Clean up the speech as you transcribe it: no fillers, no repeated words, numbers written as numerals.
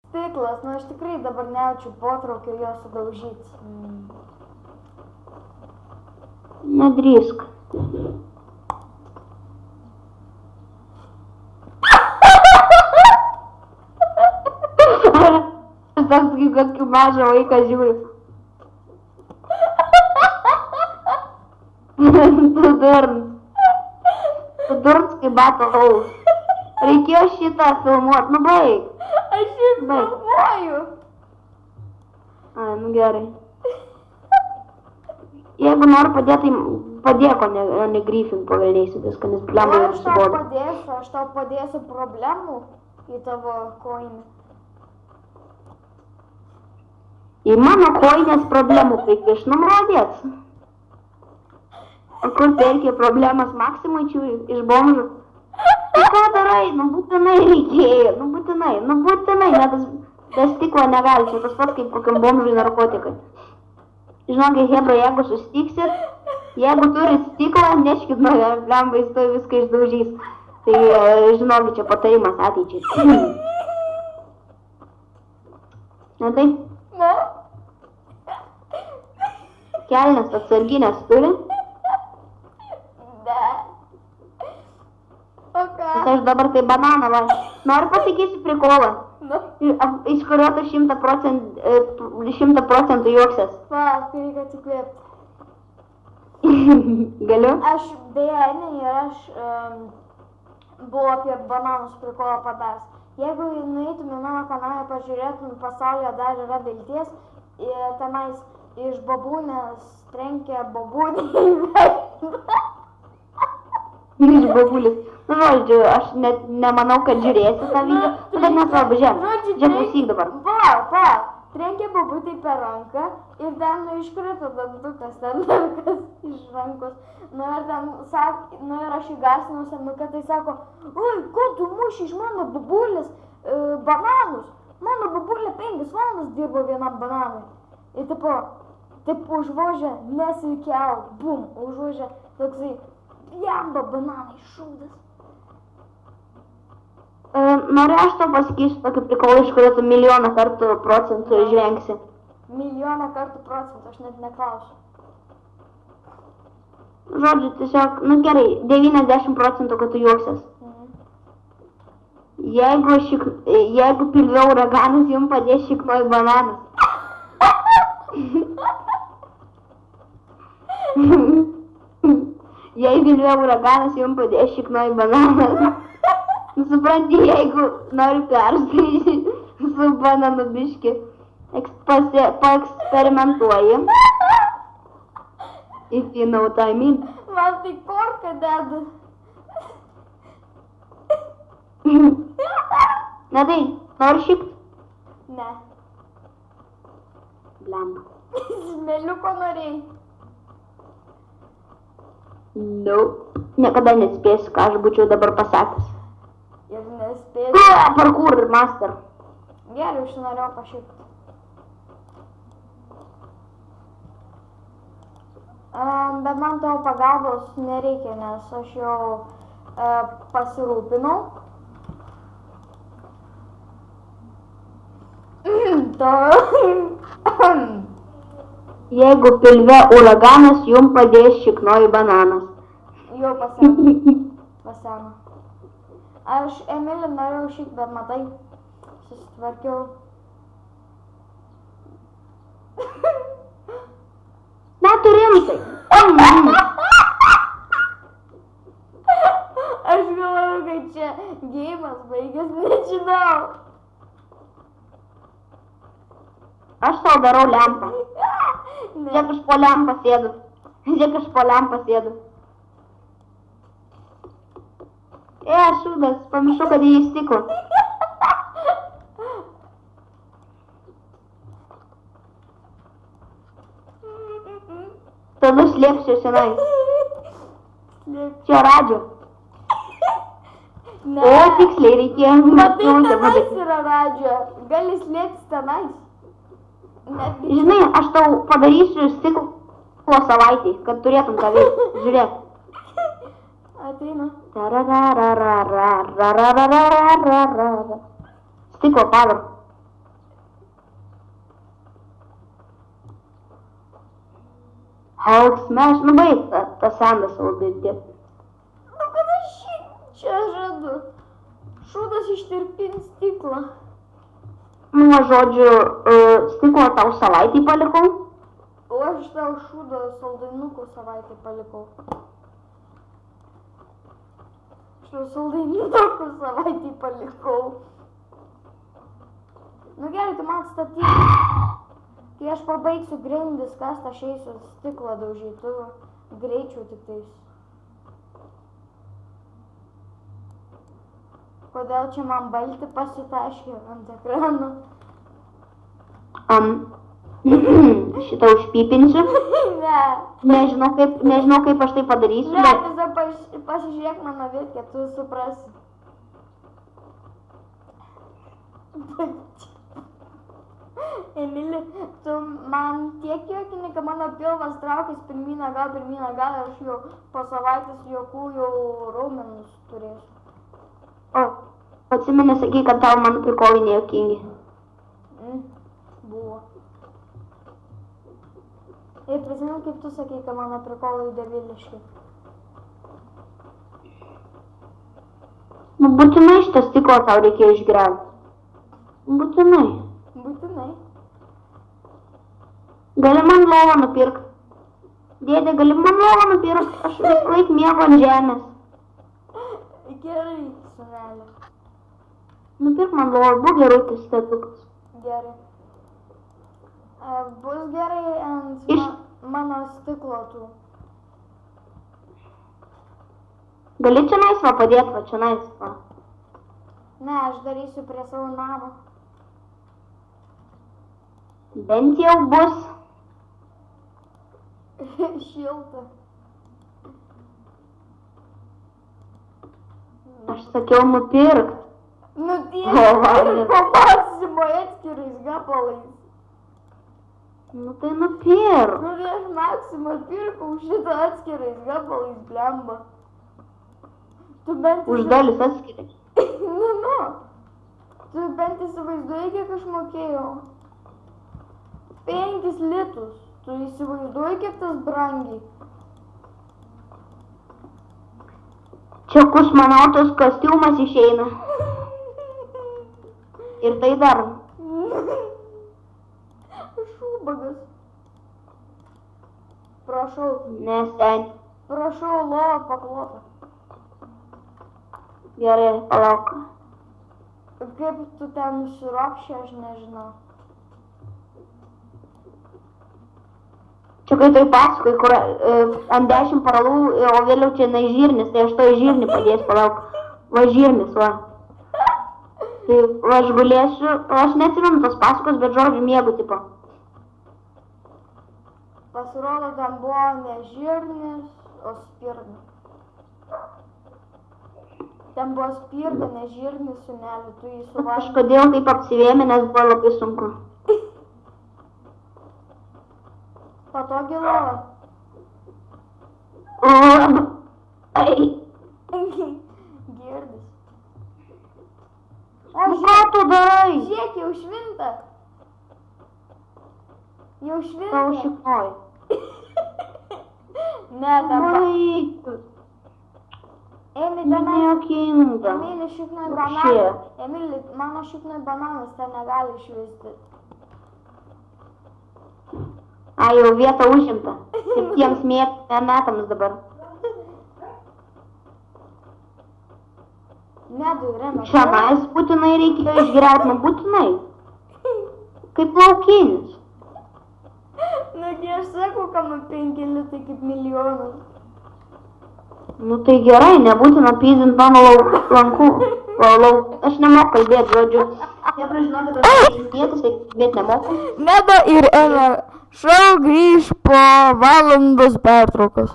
Stiklas, nu aš tikrai dabar nejaučiu potraukio jo sudaužyti. Nedrįsk. Aš toks kaip kokį mažą vaiką žiūriu. Tu durns kaip bato haus. Reikėjo šitą filmuot, nu baig. Aš ir filmuoju. Ai, nu gerai. Jeigu nori padėti, tai padėk, o ne grįfink po velniais viską, nes blemba jau susibodo. Aš tau padėsiu problemų į tavo koinį. Į mano koinės problemų prikviš, nu молодец. O kur perkė problemas Maksimui čia iš bomžų? Tai ką darai? Nu būtinai reikėjo, nu būtinai, net be stiklo negali, čia tas pats kaip kokiam bomžui narkotikai. Žinokit, hebra, jeigu sustiksit, jeigu turit stiklą, neškit nuo blemba, jis to viską išdaužys. Tai žinokit, čia patarimas ateičiai. Na taip? Na? Kelnes atsarginės turi? Ne. O ką? Aš dabar tai bananą, va. Noriu pasakysiu prikolą. Nu? Iš kurio tu 100% juoksies. Va, reikia atsikvėpti. Galiu? Aš beje, ir aš buvau apie bananus prikolą padaręs. Jeigu nueitum į mano kanalą, pažiūrėtum, pasaulyje dar yra vilties ir tenais iš babūnės trenkia babūnį į veidą. Iš babulės. Nu, žodžiu, aš net nemanau, kad žiūrėsiu tą video. Nu, bet nesvarbu, žiūrėk, klausyk dabar. Va, trenkia babutį per ranką ir ten iškrito dantukas, ten dantukas iš rankos. Nu ir aš įgarsinau senuką, tai sako, oi, ko tu muši iš mano babulės bananus? Mano babulė 5 valandas dirbo vienam bananui. Ir taip užvožė, nesikelk, bum, užvožė toksai, jamba bananai šūdas. Noriu aš tau pasakysiu tokį prikolą, iš kurio tu milijoną kartų procentų žvengsi. Milijoną kartų procentų, aš net neklausiu. Žodžiu, tiesiog, nu gerai, 90% kad tu juoksies. Jeigu pilve uraganas, jums padės šiknoj bananas. Jei pilve uraganas, jums padės šiknoj bananas. Nu, supranti, jeigu nori perskrydį su bananu biški, paeksperimentuoji. If you know what I mean. Man tai korka deda. Na tai, nori šikt? Ne. Blemba. Smėliuko norėjai. No. Niekada nespėsiu, ką aš būčiau dabar pasakęs. Ir nespėsiu. Parkour master. Gerai, aš norėjau pašikti. Bet man tavo pagalbos nereikia, nes aš jau pasirūpinau. Jeigu pilve uraganas, jums padės šiknoj bananas. Jau paseno. Aš Emilį norėjau šik, bet matai, susitvarkiau. Na, tu rimtai. Aš galvoju, kad čia geimas baigės, nežinau. Aš tau darau lempą. Žiūrėk, aš po lempą sėdu. Šūdas, pamiršau, kad jį stiklo. Tada slėpsiu senai. Čia radžio. Ne. O, tiksliai, reikėjo. Matai, tenais yra radžio. Gali slėptis tenais. Žinai, aš tau padarysiu stiklo savaitį, kad turėtum ką veikti. Žiūrėk. Ateina. Stiklo padar. Hulk smash, nu baig tą sandą savo dėti. Nu, kad aš čia žadu. Šūdas ištirpins stiklą. Nu, žodžiu, stiklo tau savaitį palikau. O aš tau šūdą saldainukų savaitę palikau. Aš tau saldainukų savaitę palikau. Nu gerai, tu man statyk. Kai aš pabaigsiu grindis kast, aš eisiu stiklą daužyti, tu greičiau tik tais. Kodėl čia man balti pasitaškė ant ekrano? Šitą užpypinsiu. Ne. Nežinau kaip aš tai padarysiu. Ne, tiesiog pasižiūrėk mano vidkę, tu suprasi. Emili, tu man tiek juokini, kad mano pilvas traukis pirmyn atgal ir aš jau po savaitės jokių jau raumenus turėsiu. O, atsimeni, sakai, kad tau mano prikolai nejuokingi. Buvo. Ir prisimenu, kaip tu sakai, kad mano prikolai deviliški. Nu, būtinai šitą stiklą tau reikėjo išgriauti. Būtinai. Būtinai. Gali man lovą nupirkt. Dėdė, gali man lovą nupirkt. Aš vis laik miegu ant žemės. Gerai, sunelė. Nupirk man lovą, būk gerutis stebukas. Gerai. Bus gerai ant mano stiklo tų. Gali čionais va padėt, va čionais va. Ne, aš darysiu prie savo namo. Bent jau bus. Šilta. Aš sakiau nupirkt. Nu tiek, po Maksimo atskirais gabalais. Nu tai nupirk. Nu tai aš Maksimą pirkau šitą atskirais gabalais, blemba. Tu bent... Už dalis atskiri. Nu. Tu bent įsivaizduoji, kiek aš mokėjau. 5 litus. Tu įsivaizduoji, kiek tas brangiai. Čia kosmonautos kostiumas išeina. Ir tai dar. Aš ubagas. Prašau. Nesen. Prašau, lovą paklotą. Gerai, palauk. Kaip tu ten užsiropšė, aš nežinau. Čia kai tai pasakai, kur ant 10 paralų, o vėliau čia žirnis, tai aš to žirnį padėsiu, palauk. Va žirnis, va. Tai va aš gulėsiu, aš neatsimenu tos pasakos, bet žodžiu miegu tipo. Pasirodo, ten buvo ne žirnis, o spirga. Ten buvo spirga, ne žirnis, sunelį, tu jį suvalgai. Kažkodėl taip apsivėmė, nes buvo labai sunku. Patogi lova. Ai. Girdis. Nu ką tu darai? Žiūrėk, jau švinta. Jau švinta. Tau šiknoji. Ne, dabar. Vaikus. Emili, tenai. Nejokinga. Emili, šiknoj bananas. Emili, mano šiknoj bananas ten negali išvisti. Ai, jau vieta užimta. 7 metams dabar. Nedurėmė. Čionais būtinai reikėjo išgriauti, nu būtinai. Kaip laukinis. Nagi aš sakau, kam 5 litai kaip milijonas. Nu tai gerai, nebūtina pyzint mano lankų. Aš nemoku kalbėti, žodžiu. Jeigu žinokit, aš išmėtis, tai kalbėti nemoku. Neda ir Ena. Šou grįž po valandos pertraukos.